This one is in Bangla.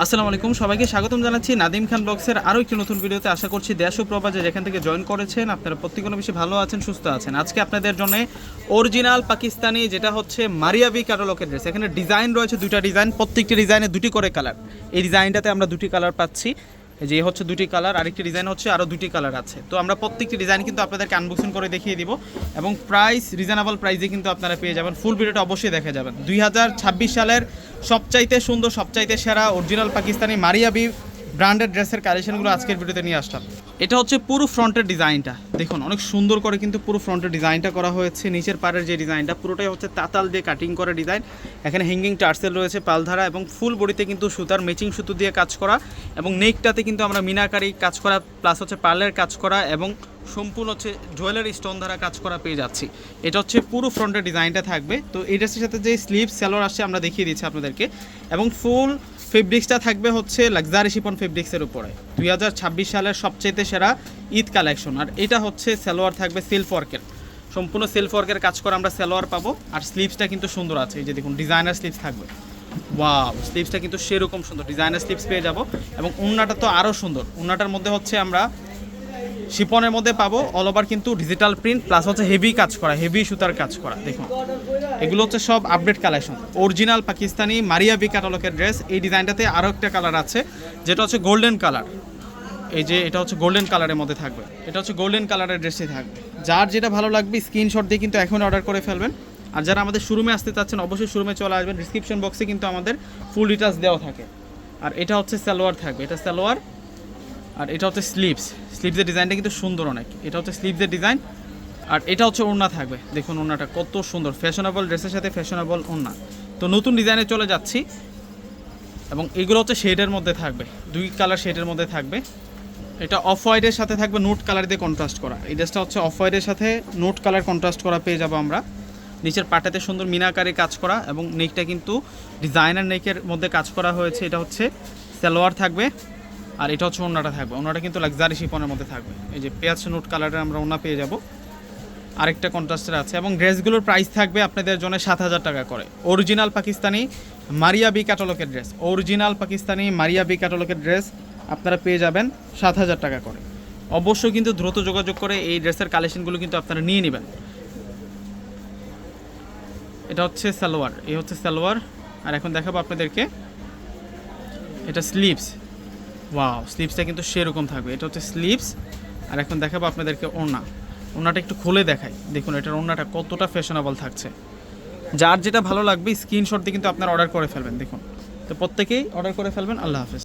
আসসালামু আলাইকুম, সবাইকে স্বাগতম জানাচ্ছি নাদিম খান ব্লগসের আরও একটি নতুন ভিডিওতে। আশা করছি দেশ ও প্রবাসে যেখান থেকে জয়েন করেছেন আপনারা প্রত্যেকে বেশি ভালো আছেন, সুস্থ আছেন। আজকে আপনাদের জন্য অরিজিনাল পাকিস্তানি যেটা হচ্ছে মারিয়াবি ক্যাটালগের ড্রেস। এখানে ডিজাইন রয়েছে দুইটা ডিজাইন, প্রত্যেকটি ডিজাইনে দুটি করে কালার। এই ডিজাইনটাতে আমরা দুটি কালার পাচ্ছি, যে হচ্ছে দুটি কালার, আরেকটি ডিজাইন হচ্ছে আরও দুটি কালার আছে। তো আমরা প্রত্যেকটি ডিজাইন কিন্তু আপনাদেরকে আনবক্সিং করে দেখিয়ে দিব এবং প্রাইস রিজনেবল প্রাইসে কিন্তু আপনারা পেয়ে যাবেন। ফুল ভিডিওটা অবশ্যই দেখে যাবেন। 2026 সালের সবচাইতে সুন্দর, সবচাইতে সেরা অরিজিনাল পাকিস্তানি মারিয়াবি ব্র্যান্ডেড ড্রেসের কালেকশনগুলো আজকের ভিডিওতে নিয়ে আসলাম। এটা হচ্ছে পুরো ফ্রন্টের ডিজাইনটা, দেখুন অনেক সুন্দর করে কিন্তু পুরো ফ্রন্টের ডিজাইনটা করা হয়েছে। নিচের পাড়ের যে ডিজাইনটা পুরোটাই হচ্ছে তাতাল দিয়ে কাটিং করা ডিজাইন। এখানে হ্যাঙ্গিং টার্সেল রয়েছে পালধারা এবং ফুল বডিতে কিন্তু সুতার ম্যাচিং সুতো দিয়ে কাজ করা এবং নেকটাতে কিন্তু আমরা মিনাকারি কাজ করা প্লাস হচ্ছে পার্লের কাজ করা এবং সম্পূর্ণ হচ্ছে জুয়েলারি স্টোন দ্বারা কাজ করা পেয়ে যাচ্ছি। এটা হচ্ছে পুরো ফ্রন্টের ডিজাইনটা থাকবে। তো এই ড্রেসের সাথে যে স্লিভ সালোয়ার আসছে আমরা দেখিয়ে দিচ্ছি আপনাদেরকে এবং ফুল ফেব্রিক্সটা থাকবে হচ্ছে লাক্সারি শিপন ফেব্রিক্সের উপরে। 2026 সালের সবচেয়ে সেরা ঈদ কালেকশন। আর এটা হচ্ছে সালোয়ার থাকবে সেলফ ওয়ার্কের, সম্পূর্ণ সেলফ ওয়ার্কের কাজ করা আমরা সালোয়ার পাবো। আর স্লিভসটা কিন্তু সুন্দর আছে, এই যে দেখুন ডিজাইনার স্লিভস থাকবে। ওয়াও, স্লিভসটা কিন্তু সেরকম সুন্দর ডিজাইনার স্লিভস পেয়ে যাব এবং ওড়নাটা তো আরও সুন্দর। ওড়নাটার মধ্যে হচ্ছে আমরা শিপনের মধ্যে পাবো অল ওভার কিন্তু ডিজিটাল প্রিন্ট প্লাস হচ্ছে হেভি কাজ করা, হেভি সুতার কাজ করা। দেখুন এগুলো হচ্ছে সব update collection, original Pakistani Maria B ক্যাটালগের ড্রেস। এই ডিজাইনটাতে আরও একটা কালার আছে যেটা হচ্ছে গোল্ডেন কালার। এই যে এটা হচ্ছে গোল্ডেন কালারের মধ্যে থাকবে, এটা হচ্ছে গোল্ডেন কালারের ড্রেসই থাকবে। যার যেটা ভালো লাগবে স্ক্রিনশট দিয়ে কিন্তু এখন অর্ডার করে ফেলবেন। আর যারা আমাদের শোরুমে আসতে চাচ্ছেন অবশ্যই শোরুমে চলে আসবেন। ডিসক্রিপশন বক্সে কিন্তু আমাদের ফুল ডিটেলস দেওয়া থাকে। আর এটা হচ্ছে সালোয়ার থাকবে, এটা সালোয়ার। আর এটা হচ্ছে স্লিভসের ডিজাইনটা কিন্তু সুন্দর অনেক। এটা হচ্ছে স্লিভসের ডিজাইন। আর এটা হচ্ছে ওড়না থাকবে, দেখুন ওড়নাটা কত সুন্দর, ফ্যাশনেবল ড্রেসের সাথে ফ্যাশনেবল ওড়না। তো নতুন ডিজাইনে চলে যাচ্ছি এবং এগুলো হচ্ছে শেডের মধ্যে থাকবে, দুই কালার শেডের মধ্যে থাকবে। এটা অফ হোয়াইটের সাথে থাকবে নোট কালার দিয়ে কন্ট্রাস্ট করা। এই ড্রেসটা হচ্ছে অফ হোয়াইটের সাথে নোট কালার কন্ট্রাস্ট করা পেয়ে যাবো আমরা। নিচের পাটাতে সুন্দর মিনাকারে কাজ করা এবং নেকটা কিন্তু ডিজাইনার নেকের মধ্যে কাজ করা হয়েছে। এটা হচ্ছে সালোয়ার থাকবে আর এটা হচ্ছে ওড়নাটা থাকবে। ওড়নাটা কিন্তু লাক্সারি শিপনের মধ্যে থাকবে, এই যে পেঁয়াজ নোট কালারের আমরা ওড়না পেয়ে যাব। আরেকটা কন্ট্রাস্টের আছে এবং ড্রেসগুলোর প্রাইস থাকবে আপনাদের জন্য 7,000 টাকা করে। অরিজিনাল পাকিস্তানি মারিয়াবি ক্যাটালগের ড্রেস, অরিজিনাল পাকিস্তানি মারিয়াবি ক্যাটালগের ড্রেস আপনারা পেয়ে যাবেন 7,000 টাকা করে। অবশ্যই কিন্তু দ্রুত যোগাযোগ করে এই ড্রেসের কালেকশনগুলো কিন্তু আপনারা নিয়ে নেবেন। এটা হচ্ছে সালোয়ার, এই হচ্ছে সালোয়ার। আর এখন দেখাবো আপনাদেরকে এটা স্লিভস। ওয়াও, স্লিভসটা কিন্তু সেরকম থাকবে। এটা হচ্ছে স্লিভস। আর এখন দেখাবো আপনাদেরকে ওড়না। ওড়নাটা একটু খুলে দেখাই, দেখুন এটার ওড়নাটা কতটা ফ্যাশনেবল থাকছে। যার যেটা ভালো লাগবে স্ক্রিনশট দিয়ে কিন্তু আপনারা অর্ডার করে ফেলবেন। দেখুন, তো প্রত্যেকেই অর্ডার করে ফেলবেন। আল্লাহ হাফেজ।